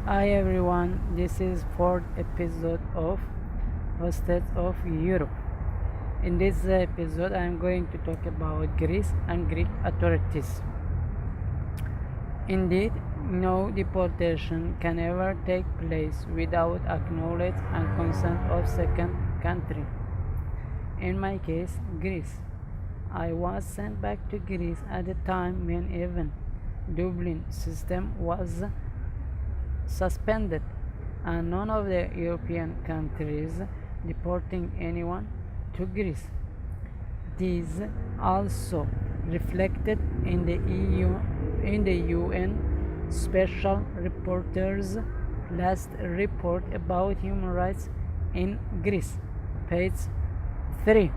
Hi everyone, this is fourth episode of Hostess of Europe. In this episode, I am going to talk about Greece and Greek authorities. Indeed, no deportation can ever take place without acknowledgement and consent of second country. In my case, Greece. I was sent back to Greece at a time when even Dublin system was suspended and none of the European countries deporting anyone to Greece. This also reflected in the UN Special Rapporteur's last report about human rights in Greece, page 3.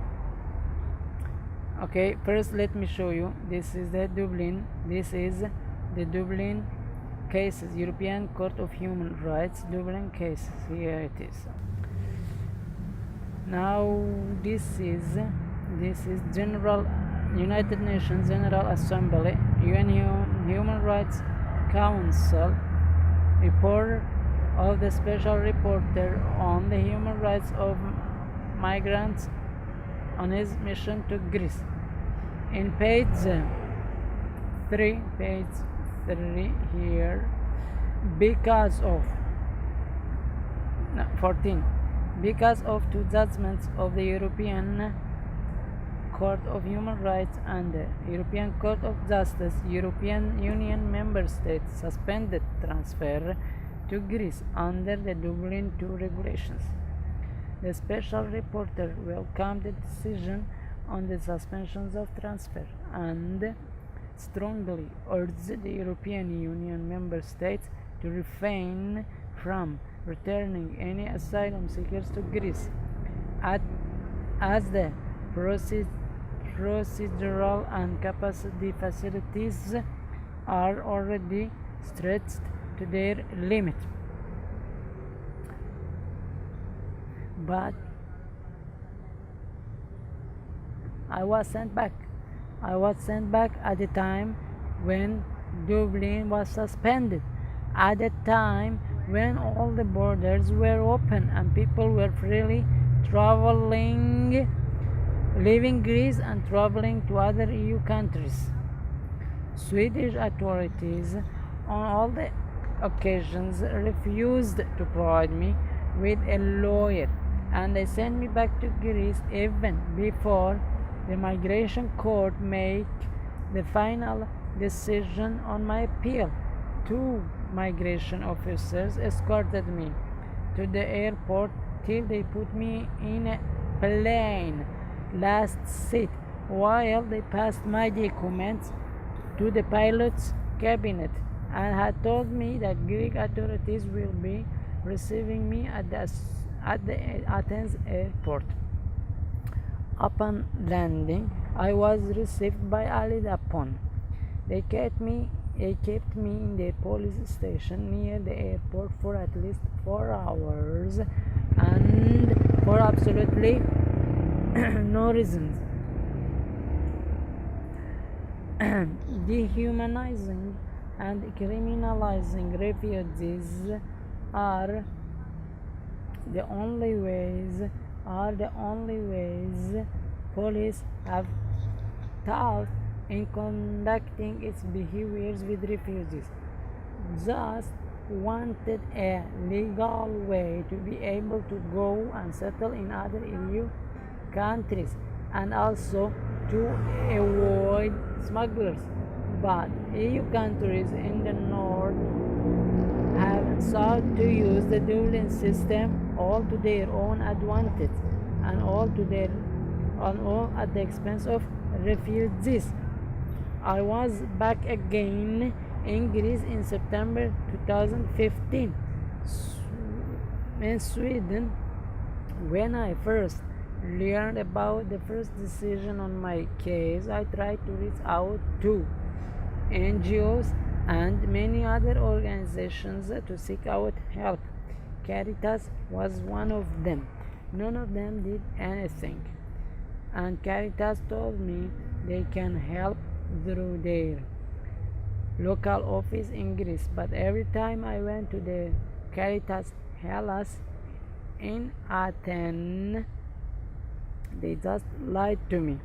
Okay, first let me show you. This is the Dublin cases, European Court of Human Rights, Dublin cases. Here it is. Now this is General United Nations General Assembly, UN Human Rights Council report of the Special Reporter on the human rights of migrants on his mission to Greece. In page 3 here, because of 14, because of two judgments of the European Court of Human Rights and the European Court of Justice, European Union member states suspended transfer to Greece under the Dublin II regulations. The special reporter welcomed the decision on the suspensions of transfer and strongly urged the European Union member states to refrain from returning any asylum seekers to Greece, as the procedural and capacity facilities are already stretched to their limit. But I was sent back at the time when Dublin was suspended, at the time when all the borders were open and people were freely traveling, leaving Greece and traveling to other EU countries. Swedish authorities on all the occasions refused to provide me with a lawyer, and they sent me back to Greece even before the migration court made the final decision on my appeal. Two migration officers escorted me to the airport till they put me in a plane last seat while they passed my documents to the pilot's cabinet and had told me that Greek authorities will be receiving me at the Athens airport. Upon landing, I was received by Ali Dapon. They kept me in the police station near the airport for at least 4 hours and for absolutely no reasons. Dehumanizing and criminalizing refugees are the only ways police have thought in conducting its behaviors with refugees. Just wanted a legal way to be able to go and settle in other EU countries and also to avoid smugglers. But EU countries in the north have sought to use the Dublin system all to their own advantage and all at the expense of refugees. I was back again in Greece in September 2015 in Sweden when I first learned about the first decision on my case. I tried to reach out to NGOs and many other organizations to seek out help. Caritas was one of them. None of them did anything, and Caritas told me they can help through their local office in Greece, but every time I went to the Caritas Hellas in Athens, they just lied to me.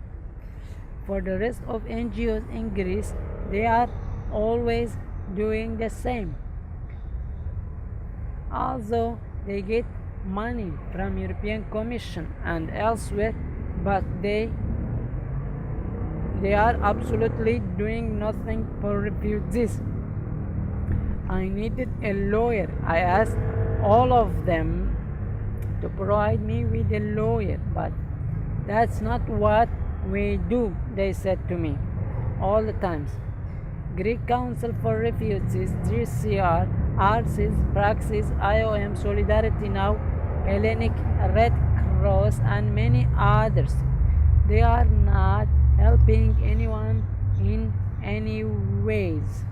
For the rest of NGOs in Greece, they are always doing the same. Although they get money from European Commission and elsewhere, but they are absolutely doing nothing for refugees. I needed a lawyer. I asked all of them to provide me with a lawyer, but that's not what we do, they said to me all the times. Greek Council for Refugees, GCR, ARCIS, Praxis, IOM, Solidarity Now, Hellenic Red Cross, and many others. They are not helping anyone in any ways.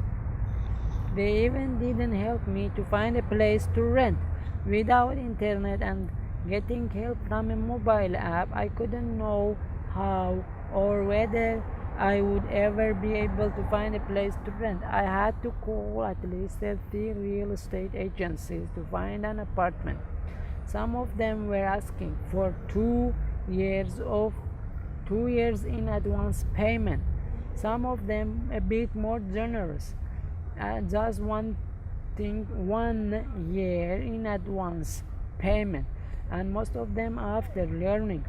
They even didn't help me to find a place to rent. Without internet and getting help from a mobile app, I couldn't know how or whether I would ever be able to find a place to rent. I had to call at least 30 real estate agencies to find an apartment. Some of them were asking for 2 years in advance payment. Some of them a bit more generous, just 1 year in advance payment, and most of them, after learning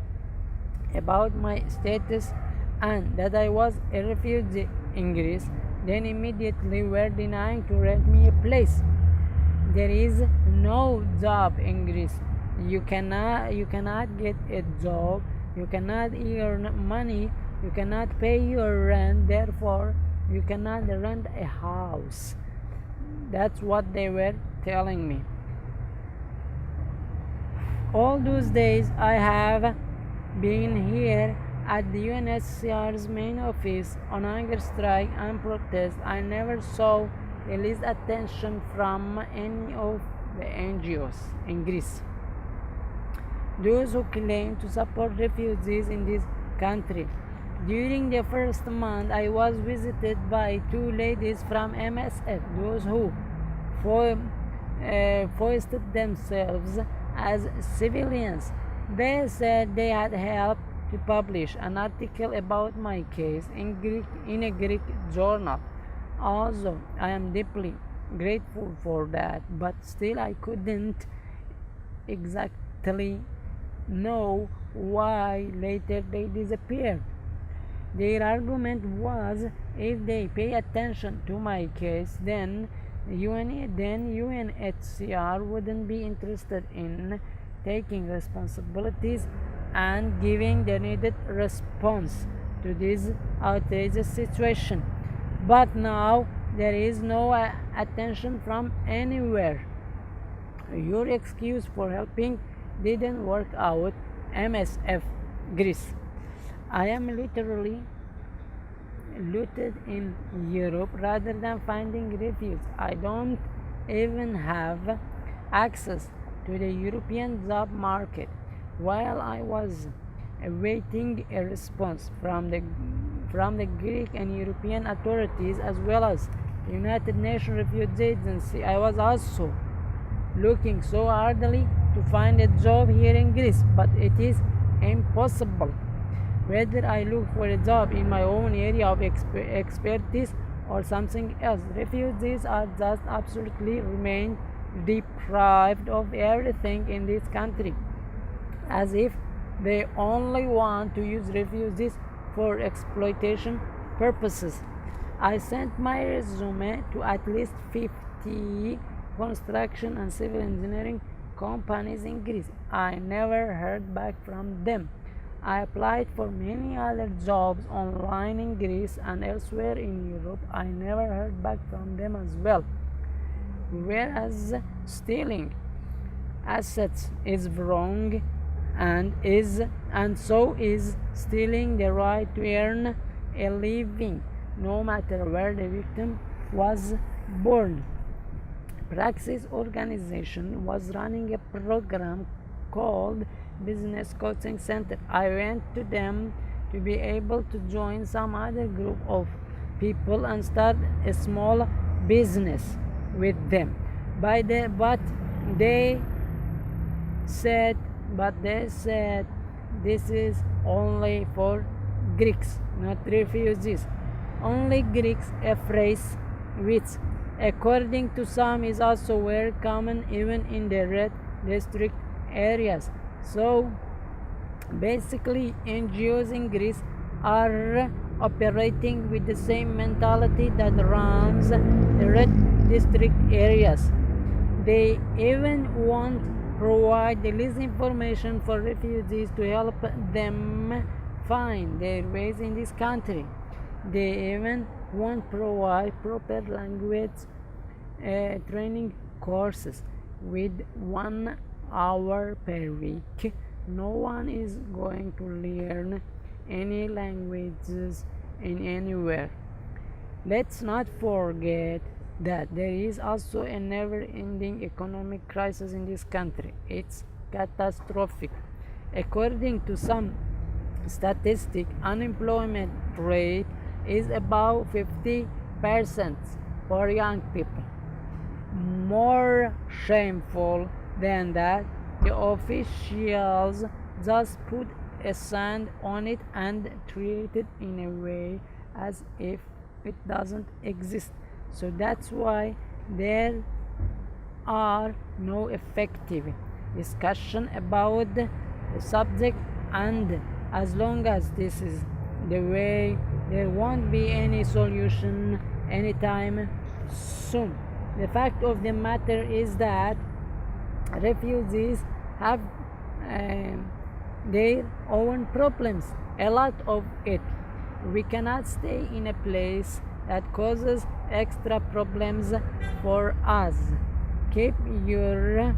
about my status and that I was a refugee in Greece, then immediately were denying to rent me a place. There is no job in Greece. You cannot get a job, you cannot earn money, you cannot pay your rent, therefore you cannot rent a house. That's what they were telling me. All those days I have been here at the UNHCR's main office on hunger strike and protest, I never saw the least attention from any of the NGOs in Greece. Those who claim to support refugees in this country. During the first month, I was visited by 2 ladies from MSF, those who foisted themselves as civilians. They said they had helped to publish an article about my case in a Greek journal. Also, I am deeply grateful for that, but still I couldn't exactly know why later they disappeared. Their argument was if they pay attention to my case, then UNHCR wouldn't be interested in taking responsibilities and giving the needed response to this outrageous situation. But now there is no attention from anywhere. Your excuse for helping didn't work out. MSF Greece. I am literally looted in Europe rather than finding refuge. I don't even have access to the European job market. While I was awaiting a response from the Greek and European authorities as well as the United Nations Refugee Agency, I was also looking so hardly to find a job here in Greece, but it is impossible. Whether I look for a job in my own area of expertise or something else, refugees are just absolutely remain deprived of everything in this country, as if they only want to use refugees for exploitation purposes. I sent my resume to at least 50 construction and civil engineering companies in Greece. I never heard back from them. I applied for many other jobs online in Greece and elsewhere in Europe. I never heard back from them as well. Whereas stealing assets is wrong, and so is stealing the right to earn a living, no matter where the victim was born. Praxis organization was running a program called Business Coaching Center. I went to them to be able to join some other group of people and start a small business with them. But they said, this is only for Greeks, not refugees. Only Greeks, a phrase which, according to some, is also very common even in the red district areas. So basically, NGOs in Greece are operating with the same mentality that runs the red district areas. They even won't provide the least information for refugees to help them find their ways in this country. They even won't provide proper language training courses with 1 hour per week. No one is going to learn any languages in anywhere. Let's not forget that there is also a never-ending economic crisis in this country. It's catastrophic. According to some statistics, unemployment rate is about 50% for young people. More shameful than that, the officials just put a sand on it and treat it in a way as if it doesn't exist. So that's why there are no effective discussion about the subject, and as long as this is the way, there won't be any solution anytime soon. The fact of the matter is that refugees have their own problems, a lot of it. We cannot stay in a place that causes extra problems for us. Keep your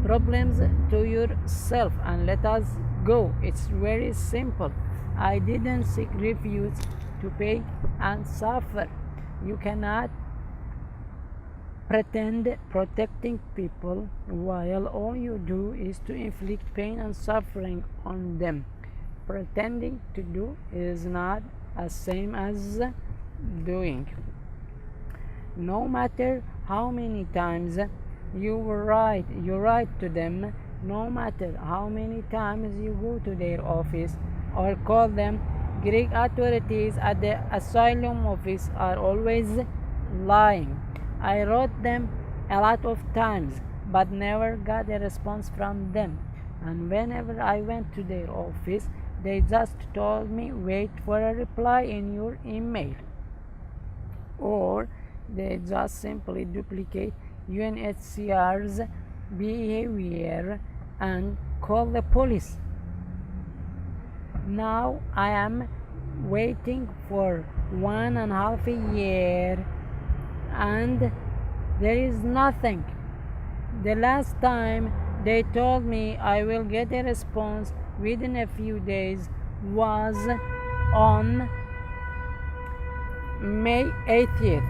problems to yourself and let us go. It's very simple. I didn't seek refuge to pay and suffer. You cannot pretend protecting people while all you do is to inflict pain and suffering on them. Pretending to do is not the same as doing. No matter how many times you write to them, no matter how many times you go to their office or call them, Greek authorities at the asylum office are always lying. I wrote them a lot of times but never got a response from them. And whenever I went to their office, they just told me, wait for a reply in your email. Or they just simply duplicate UNHCR's behavior and call the police. Now I am waiting for 1.5 years and there is nothing. The last time they told me I will get a response within a few days was on May 80th,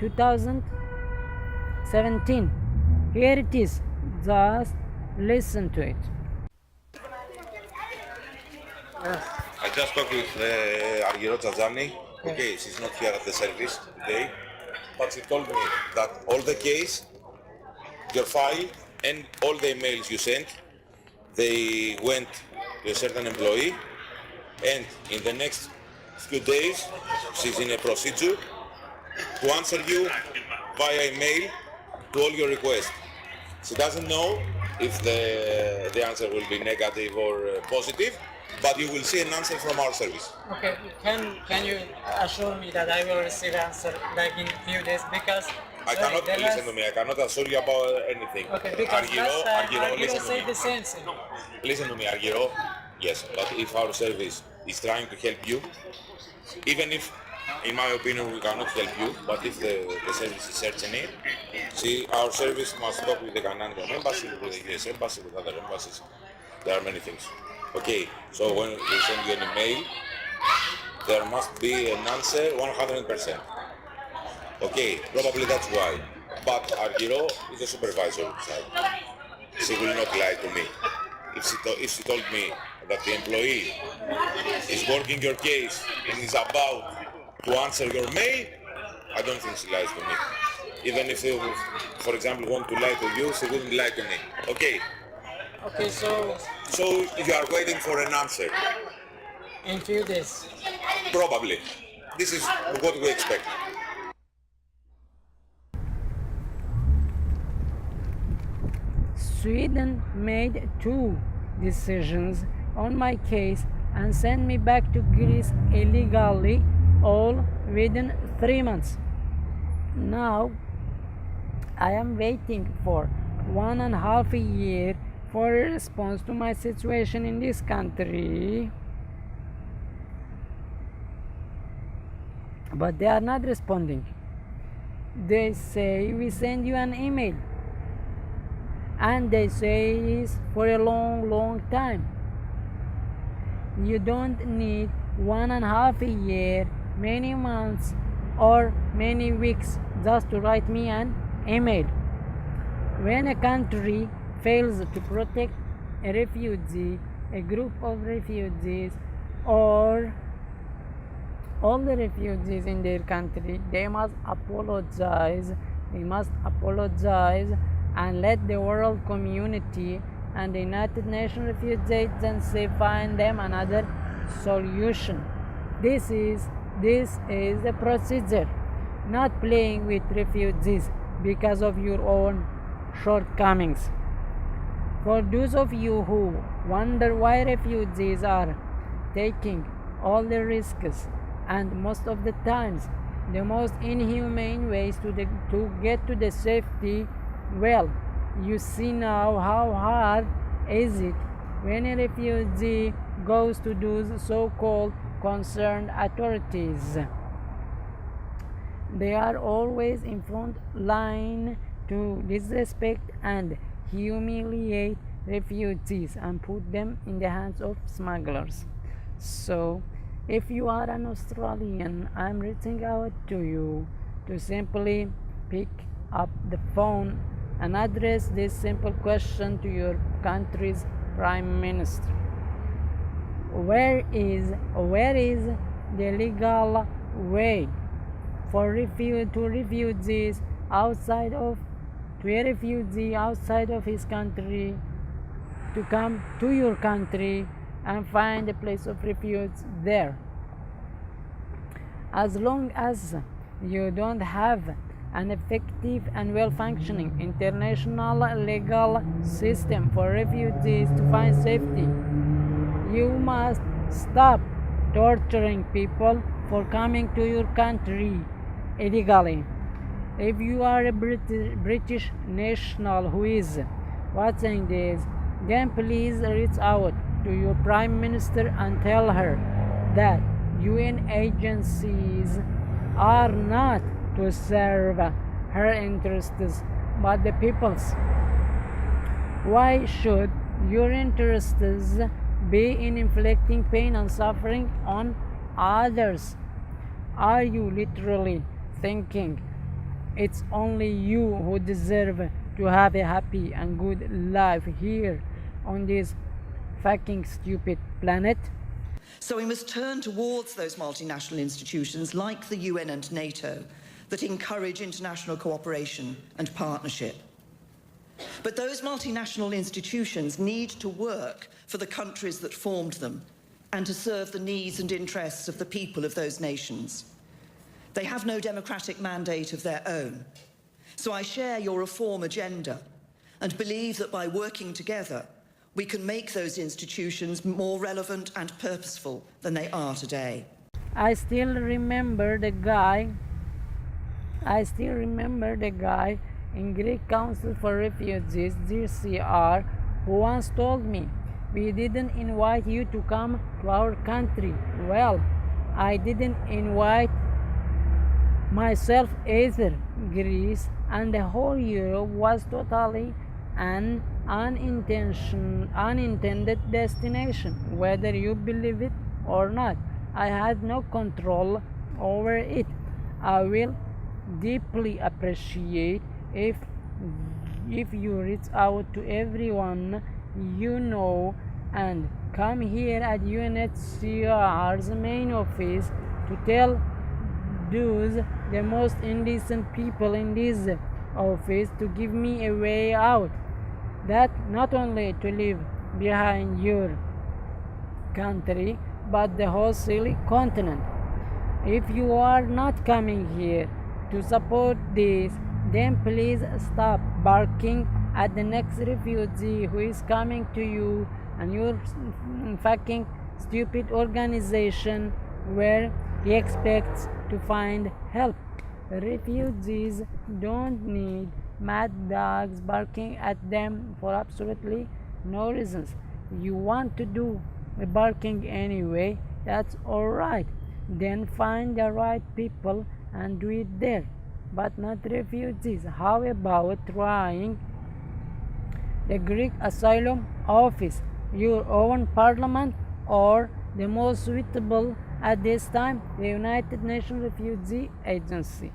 2017. Here it is. Just listen to it. I just talked with Argyro Tazani. Okay, she's not here at the service today, but she told me that all the case, your file, and all the emails you sent, they went to a certain employee, and in the next few days, she's in a procedure to answer you via email to all your requests. She doesn't know if the answer will be negative or positive, but you will see an answer from our service. Okay, can you assure me that I will receive answer like in few days? Because I cannot listen to me. I cannot assure you about anything. Okay, because last time Argyro said the same thing. Listen to me, Argyro. Yes, but if our service is trying to help you, even if, in my opinion, we cannot help you, but if the service is searching it, see, our service must talk with the Canadian embassy, with the US embassy, with other embassies. There are many things. Okay, so when we send you an email, there must be an answer 100%. Okay, probably that's why. But Argyro is a supervisor inside. She will not lie to me. If she told me that the employee is working your case and is about to answer your mail, I don't think she lies to me. Even if she, for example, want to lie to you, she wouldn't lie to me. Okay, Okay, so so you are waiting for an answer. in few days. Probably. This is what we expect. Sweden made two decisions on my case and sent me back to Greece illegally, all within 3 months. Now I am waiting for 1.5 years for a response to my situation in this country. But they are not responding. They say we send you an email, and they say it's for a long time. You don't need 1.5 years, many months, or many weeks just to write me an email. When a country fails to protect a refugee, a group of refugees, or all the refugees in their country, they must apologize. They must apologize and let the world community and the United Nations Refugee Agency find them another solution. This is the procedure, not playing with refugees because of your own shortcomings. For those of you who wonder why refugees are taking all the risks and most of the times the most inhumane ways to get to the safety, well, you see now how hard is it when a refugee goes to those so-called concerned authorities. They are always in front line to disrespect and humiliate refugees and put them in the hands of smugglers. So, if you are an Australian, I'm reaching out to you to simply pick up the phone and address this simple question to your country's Prime Minister. Where is the legal way for refugees outside of a refugee outside of his country to come to your country and find a place of refuge there? As long as you don't have an effective and well-functioning international legal system for refugees to find safety, you must stop torturing people for coming to your country illegally. If you are a British national who is watching this, then please reach out to your Prime Minister and tell her that UN agencies are not to serve her interests but the people's. Why should your interests be in inflicting pain and suffering on others? Are you literally thinking it's only you who deserve to have a happy and good life here on this fucking stupid planet? So we must turn towards those multinational institutions like the UN and NATO that encourage international cooperation and partnership. But those multinational institutions need to work for the countries that formed them and to serve the needs and interests of the people of those nations. They have no democratic mandate of their own. So I share your reform agenda and believe that by working together, we can make those institutions more relevant and purposeful than they are today. I still remember the guy in Greek Council for Refugees, GCR, who once told me, "We didn't invite you to come to our country." Well, I didn't invite myself either. Greece and the whole Europe was totally an unintended destination, whether you believe it or not. I had no control over it. I will deeply appreciate if you reach out to everyone you know and come here at UNHCR's main office to tell those the most indecent people in this office to give me a way out. That not only to leave behind your country, but the whole silly continent. If you are not coming here to support this, then please stop barking at the next refugee who is coming to you and your fucking stupid organization where he expects to find help. Refugees don't need mad dogs barking at them for absolutely no reasons. You want to do the barking anyway, that's alright. Then find the right people and do it there, but not refugees. How about trying the Greek Asylum Office, your own parliament, or the most suitable at this time, the United Nations Refugee Agency?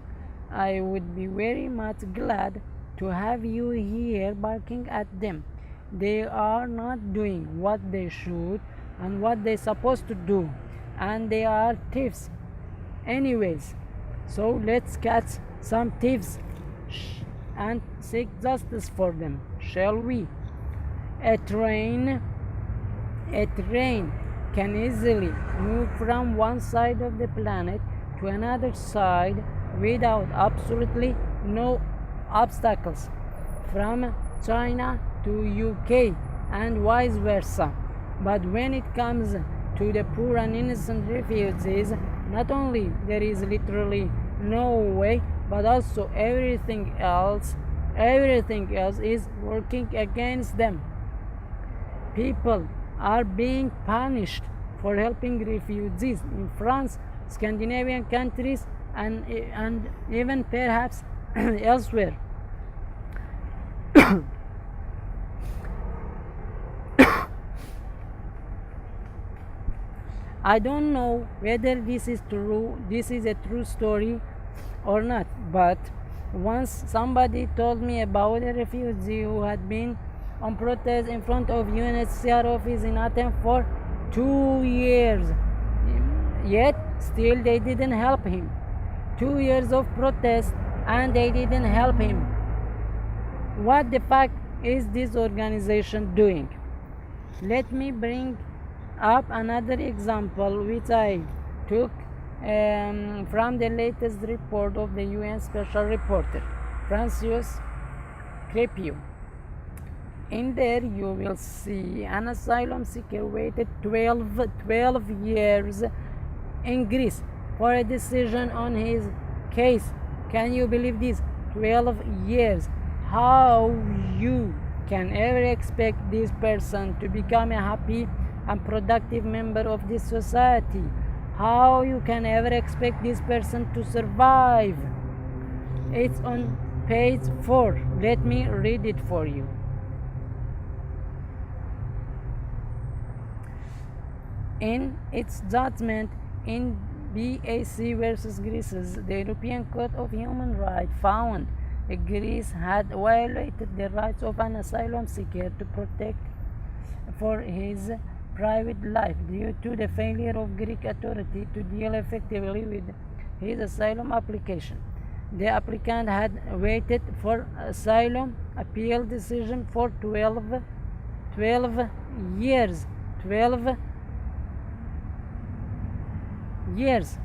I would be very much glad to have you here barking at them. They are not doing what they should and what they're supposed to do, and they are thieves anyways. So let's catch some thieves and seek justice for them, shall we? A train can easily move from one side of the planet to another side without absolutely no obstacles, from China to UK and vice versa. But when it comes to the poor and innocent refugees, not only there is literally no way, but also everything else is working against them. People are being punished for helping refugees in France, Scandinavian countries, and even perhaps elsewhere. I don't know whether this is a true story or not, but once somebody told me about a refugee who had been on protest in front of UNHCR office in Athens for 2 years, yet still they didn't help him. 2 years of protest and they didn't help him. What the fuck is this organization doing? Let me bring up another example which I took from the latest report of the UN Special Reporter, Francis Crepeau. In there you will see an asylum seeker waited 12 years in Greece for a decision on his case. Can you believe this? 12 years. How you can ever expect this person to become a happy and productive member of this society? How you can ever expect this person to survive? It's on page 4. Let me read it for you. In its judgment in BAC versus Greece, the European Court of Human Rights found that Greece had violated the rights of an asylum seeker to protect for his private life due to the failure of Greek authority to deal effectively with his asylum application. The applicant had waited for asylum appeal decision for 12 years. 12 years.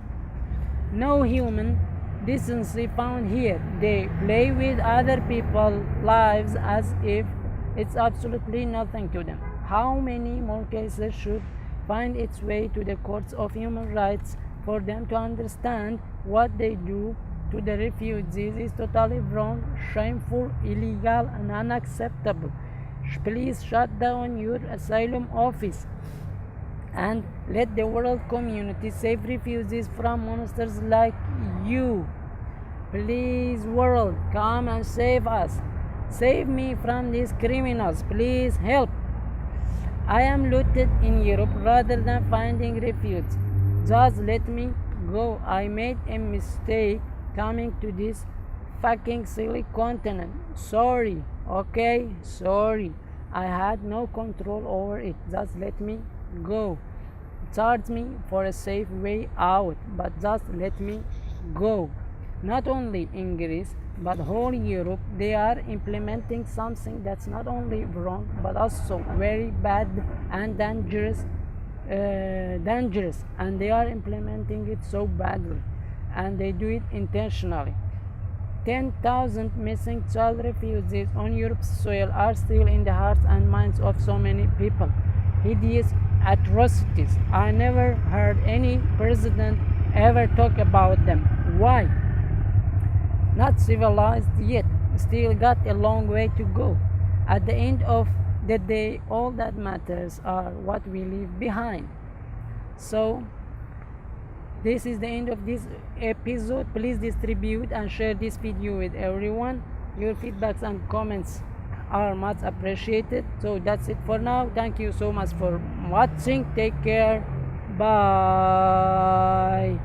No human decency found here. They play with other people's lives as if it's absolutely nothing to them. How many more cases should find its way to the courts of human rights for them to understand what they do to the refugees is totally wrong, shameful, illegal, and unacceptable? Please shut down your asylum office and let the world community save refugees from monsters like you. Please, world, come and save us. Save me from these criminals. Please help. I am looted in Europe rather than finding refuge. Just let me go. I made a mistake coming to this fucking silly continent. Sorry, okay? Sorry. I had no control over it. Just let me go. Charge me for a safe way out, but just let me go. Not only in Greece, but whole Europe, they are implementing something that's not only wrong, but also very bad and dangerous, and they are implementing it so badly, and they do it intentionally. 10,000 missing child refugees on Europe's soil are still in the hearts and minds of so many people. Hideous atrocities. I never heard any president ever talk about them. Why? Not civilized yet, still got a long way to go. At the end of the day, all that matters are what we leave behind. So, this is the end of this episode. Please distribute and share this video with everyone. Your feedbacks and comments are much appreciated. So that's it for now. Thank you so much for watching. Take care. Bye.